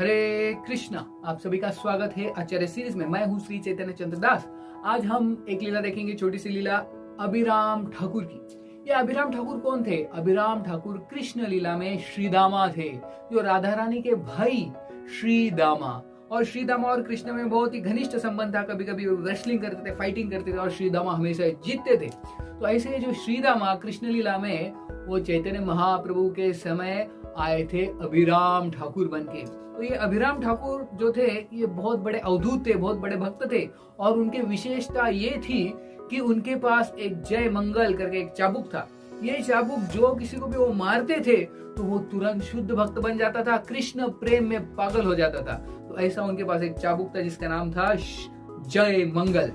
हरे कृष्णा। आप सभी का स्वागत है आचार्य सीरीज में। मैं हूं श्री चैतन्य चंद्र दास। आज हम एक लीला देखेंगे, छोटी सी लीला अभिराम ठाकुर की। ये अभिराम ठाकुर कौन थे? अभिराम ठाकुर कृष्ण लीला में श्रीदामा थे, जो राधा रानी के भाई श्रीदामा। और श्रीदामा और कृष्ण में बहुत ही घनिष्ठ संबंध था। कभी कभी वो रेसलिंग करते थे, फाइटिंग करते थे और श्रीदामा हमेशा जीतते थे। तो ऐसे जो श्रीदामा कृष्ण लीला में वो चैतन्य महाप्रभु के समय आए थे अभिराम ठाकुर बनके। तो ये अभिराम ठाकुर जो थे ये बहुत बड़े अवधूत थे, बहुत बड़े भक्त थे। और उनके विशेषता ये थी कि उनके पास एक जय मंगल करके एक चाबुक था। ये चाबुक जो किसी को भी वो मारते थे तो वो तुरंत शुद्ध भक्त बन जाता था, कृष्ण प्रेम में पागल हो जाता था। तो ऐसा उनके पास एक चाबुक था जिसका नाम था जय मंगल।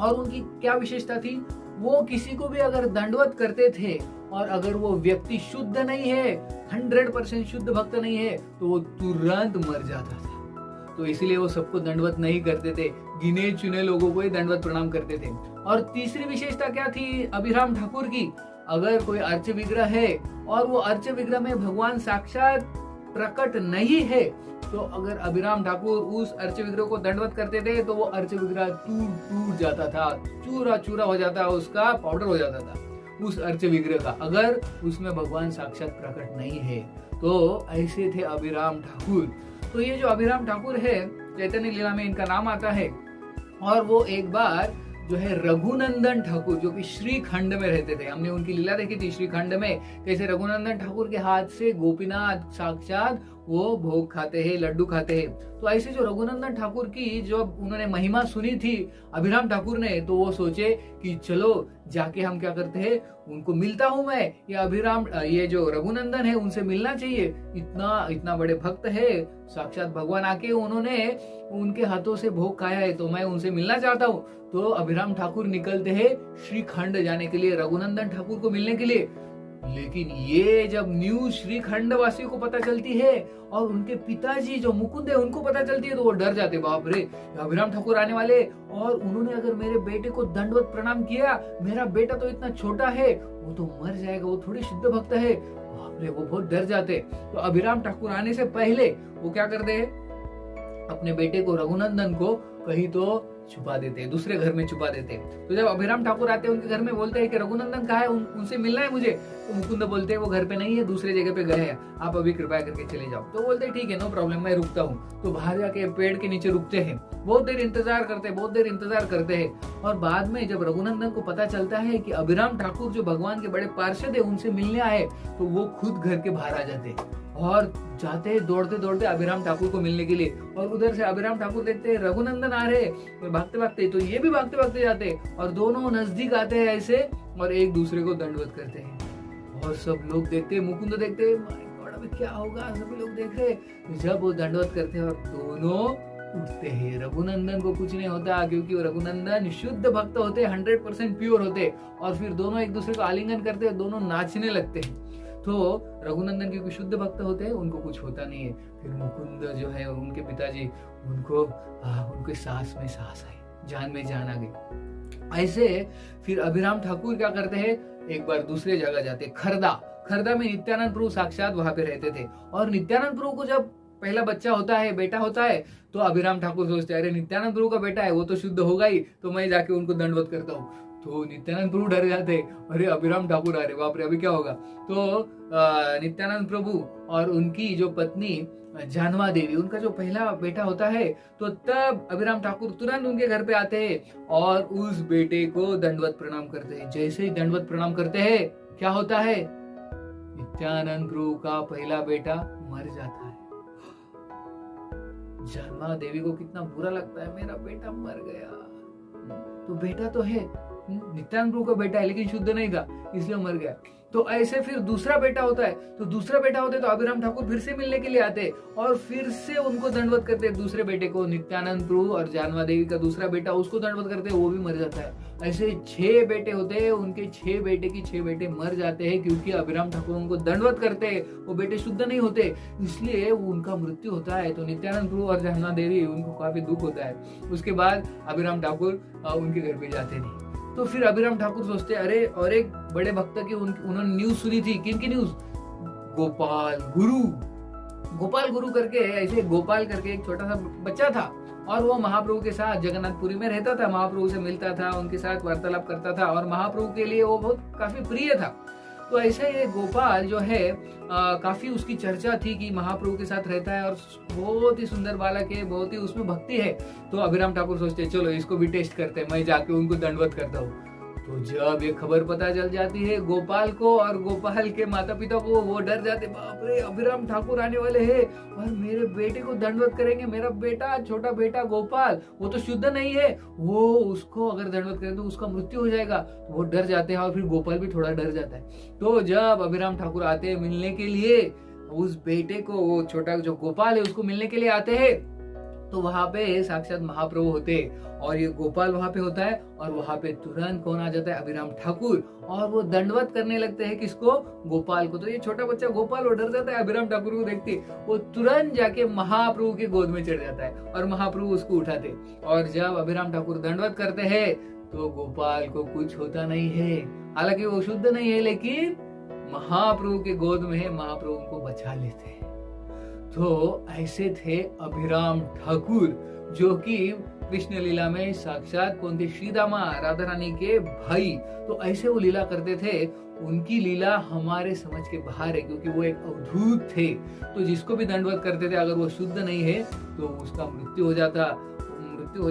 और उनकी क्या विशेषता थी? वो किसी को भी अगर दंडवत करते थे और अगर वो व्यक्ति शुद्ध नहीं है, 100% शुद्ध भक्त नहीं है, तो वो तुरंत मर जाता था। तो इसीलिए वो सबको दंडवत नहीं करते थे, गिने चुने लोगों को ही दंडवत प्रणाम करते थे। और तीसरी विशेषता क्या थी अभिराम ठाकुर की? अगर कोई अर्च विग्रह है और वो अर्च विग्रह में भगवान साक्षात प्रकट नहीं है, तो अगर अभिराम ठाकुर उस अर्च विग्रह को दंडवत करते थे तो वो अर्च विग्रह टूट जाता था, चूरा चूरा हो जाता, उसका पाउडर हो जाता था उस अर्च विग्रह का, अगर उसमें भगवान साक्षात प्रकट नहीं है। तो ऐसे थे अभिराम ठाकुर। तो ये जो अभिराम ठाकुर है चैतन्य लीला में इनका नाम आता है। और वो एक बार जो है रघुनंदन ठाकुर, जो कि श्रीखंड में रहते थे, हमने उनकी लीला देखी थी श्रीखंड में, कैसे रघुनंदन ठाकुर के हाथ से गोपीनाथ साक्षात वो भोग खाते हैं, लड्डू खाते हैं। तो ऐसे जो रघुनंदन ठाकुर की जो उन्होंने महिमा सुनी थी अभिराम ठाकुर ने, तो वो सोचे कि चलो जाके हम क्या करते हैं, उनको मिलता हूं मैं, ये जो रघुनंदन है उनसे मिलना चाहिए। इतना बड़े भक्त है, साक्षात भगवान आके उन्होंने उनके हाथों से भोग खाया है, तो मैं उनसे मिलना चाहता हूँ। तो अभिराम ठाकुर निकलते हैं श्रीखंड जाने के लिए, रघुनंदन ठाकुर को मिलने के लिए। लेकिन ये जब न्यूज श्रीखंड वासियों को पता चलती है और उनके पिताजी जो मुकुंद है उनको पता चलती है, तो वो डर जाते, बाप रे अभिराम ठाकुर आने वाले और उन्होंने अगर मेरे बेटे को दंडवत प्रणाम किया, मेरा बेटा तो इतना छोटा है, वो तो मर जाएगा, वो थोड़ी शुद्ध भक्त है, बाप रे, वो बहुत डर जाते। तो अभिराम ठाकुर आने से पहले वो क्या करते हैं, अपने बेटे को रघुनंदन को कहीं तो छुपा देते हैं, दूसरे घर में छुपा देते हैं। तो जब अभिराम ठाकुर आते हैं उनके घर में, बोलते हैं कि रघुनंदन कहाँ है, उनसे मिलना है मुझे। तो मुकुंद बोलते हैं वो घर पे नहीं है, दूसरे जगह पे गए हैं, आप अभी कृपया करके चले जाओ। तो बोलते हैं ठीक है, नो प्रॉब्लम, मैं रुकता हूँ। तो बाहर जाके पेड़ के नीचे रुकते हैं, बहुत देर इंतजार करते हैं। और बाद में जब रघुनंदन को पता चलता है कि अभिराम ठाकुर जो भगवान के बड़े पार्षद है उनसे मिलने आए, तो वो खुद घर के बाहर आ जाते और जाते हैं दौड़ते अभिराम ठाकुर को मिलने के लिए। और उधर से अभिराम ठाकुर देखते हैं रघुनंदन आ रहे, भागते, तो ये भी भागते जाते और दोनों नजदीक आते हैं ऐसे और एक दूसरे को दंडवत करते हैं। और सब लोग देखते हैं, मुकुंद देखते हैं, माय गॉड अभी क्या होगा, सभी लोग देख रहे हैं। जब वो दंडवत करते हैं और दोनों उठते हैं, रघुनंदन को कुछ नहीं होता क्योंकि वो रघुनंदन शुद्ध भक्त होते, 100% प्योर होते। और फिर दोनों एक दूसरे को आलिंगन करते हैं, दोनों नाचने लगते हैं। तो रघुनंदन क्योंकि शुद्ध भक्त होते हैं, उनको कुछ होता नहीं है। फिर मुकुंद जो है उनके पिताजी, उनके सांस में सांस आई, जान में जान आ गई। ऐसे फिर अभिराम ठाकुर क्या करते हैं, एक बार दूसरे जगह जाते, खरदा में नित्यानंद प्रभु साक्षात वहां पे रहते थे। और नित्यानंद प्रभु को जब पहला बच्चा होता है, बेटा होता है, तो अभिराम ठाकुर सोचते हैं अरे नित्यानंद प्रभु का बेटा है, वो तो शुद्ध होगा ही, तो मैं जाके उनको दंडवत करता हूँ। तो नित्यानंद प्रभु डर जाते, अरे अभिराम ठाकुर आ रहे, बाप रे अभी क्या होगा। तो नित्यानंद प्रभु और उनकी जो पत्नी जानवा देवी, उनका जो पहला बेटा होता है, तो तब अभिराम ठाकुर तुरंत उनके घर पे आते हैं और उस बेटे को दंडवत प्रणाम करते हैं। जैसे ही दंडवत प्रणाम करते हैं, क्या होता है, नित्यानंद प्रभु का पहला बेटा मर जाता है। जानवा देवी को कितना बुरा लगता है, मेरा बेटा मर गया। तो बेटा तो है, नित्यानंद प्रभु का बेटा है, लेकिन शुद्ध नहीं था, इसलिए मर गया। तो ऐसे फिर दूसरा बेटा होता है, तो अभिराम ठाकुर फिर से मिलने के लिए आते और फिर से उनको दंडवत करते, दूसरे बेटे को, नित्यानंद प्रभु और जानवा देवी का दूसरा बेटा, उसको दंडवत करते, वो भी मर जाता है। ऐसे 6 बेटे होते हैं, उनके 6 बेटे की 6 बेटे मर जाते हैं क्योंकि अभिराम ठाकुर उनको दंडवत करते हैं, वो बेटे शुद्ध नहीं होते, इसलिए उनका मृत्यु होता है। तो नित्यानंद प्रभु और जानवा देवी उनको काफी दुख होता है। उसके बाद अभिराम ठाकुर उनके घर पे जाते नहीं। तो फिर अभिराम ठाकुर सोचते अरे, और एक बड़े भक्त की उन्होंने न्यूज सुनी थी, किनकी न्यूज, गोपाल गुरु गोपाल गुरु करके, ऐसे गोपाल करके एक छोटा सा बच्चा था और वो महाप्रभु के साथ जगन्नाथपुरी में रहता था, महाप्रभु से मिलता था, उनके साथ वार्तालाप करता था और महाप्रभु के लिए वो बहुत काफी प्रिय था। तो ऐसे ये गोपाल जो है काफी उसकी चर्चा थी कि महाप्रभु के साथ रहता है और बहुत ही सुंदर बालक है, बहुत ही उसमें भक्ति है। तो अभिराम ठाकुर सोचते चलो इसको भी टेस्ट करते हैं, मैं जाके उनको दंडवत करता हूँ। तो जब ये खबर पता चल जाती है गोपाल को और गोपाल के माता पिता को, वो डर जाते, बाप रे अभिराम ठाकुर आने वाले हैं और मेरे बेटे को दंडवत करेंगे। मेरा बेटा, छोटा बेटा गोपाल, वो तो शुद्ध नहीं है, वो उसको अगर दंडवत करें तो उसका मृत्यु हो जाएगा। तो वो डर जाते हैं और फिर गोपाल भी थोड़ा डर जाता है। तो जब अभिराम ठाकुर आते हैं मिलने के लिए उस बेटे को, वो छोटा जो गोपाल है उसको मिलने के लिए आते हैं, तो वहां पे साक्षात महाप्रभु होते और ये गोपाल वहां पे होता है और वहां पे तुरंत कौन आ जाता है, अभिराम ठाकुर, और वो दंडवत करने लगते हैं किसको, गोपाल को। तो ये छोटा बच्चा गोपाल वो डर जाता है अभिराम ठाकुर को देखते, वो तुरंत जाके महाप्रभु के गोद में चढ़ जाता है और महाप्रभु उसको उठाते। और जब अभिराम ठाकुर दंडवत करते हैं तो गोपाल को कुछ होता नहीं है, हालांकि वो शुद्ध नहीं है, लेकिन महाप्रभु के गोद में है, महाप्रभु उनको बचा लेते हैं। तो ऐसे थे अभिराम ठाकुर, जो कि कृष्ण लीला में साक्षात कौन थे, श्री दामा राधा रानी के भाई। तो ऐसे वो लीला करते थे। उनकी लीला हमारे समझ के बाहर है, क्योंकि वो एक अवधूत थे। तो जिसको भी दंडवत करते थे, अगर वो शुद्ध नहीं है तो उसका मृत्यु हो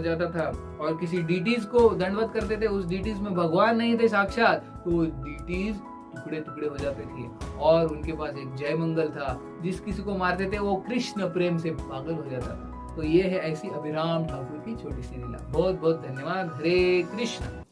जाता था। और किसी डीटीज को दंडवत करते थे, उस डीटीज में भगवान नहीं थे साक्षात, तो डीटीज टुकड़े टुकड़े हो जाते थे। और उनके पास एक जय मंगल था, जिस किसी को मारते थे वो कृष्ण प्रेम से पागल हो जाता था। तो ये है ऐसी अभिराम ठाकुर की छोटी सी लीला। बहुत बहुत धन्यवाद। हरे कृष्ण।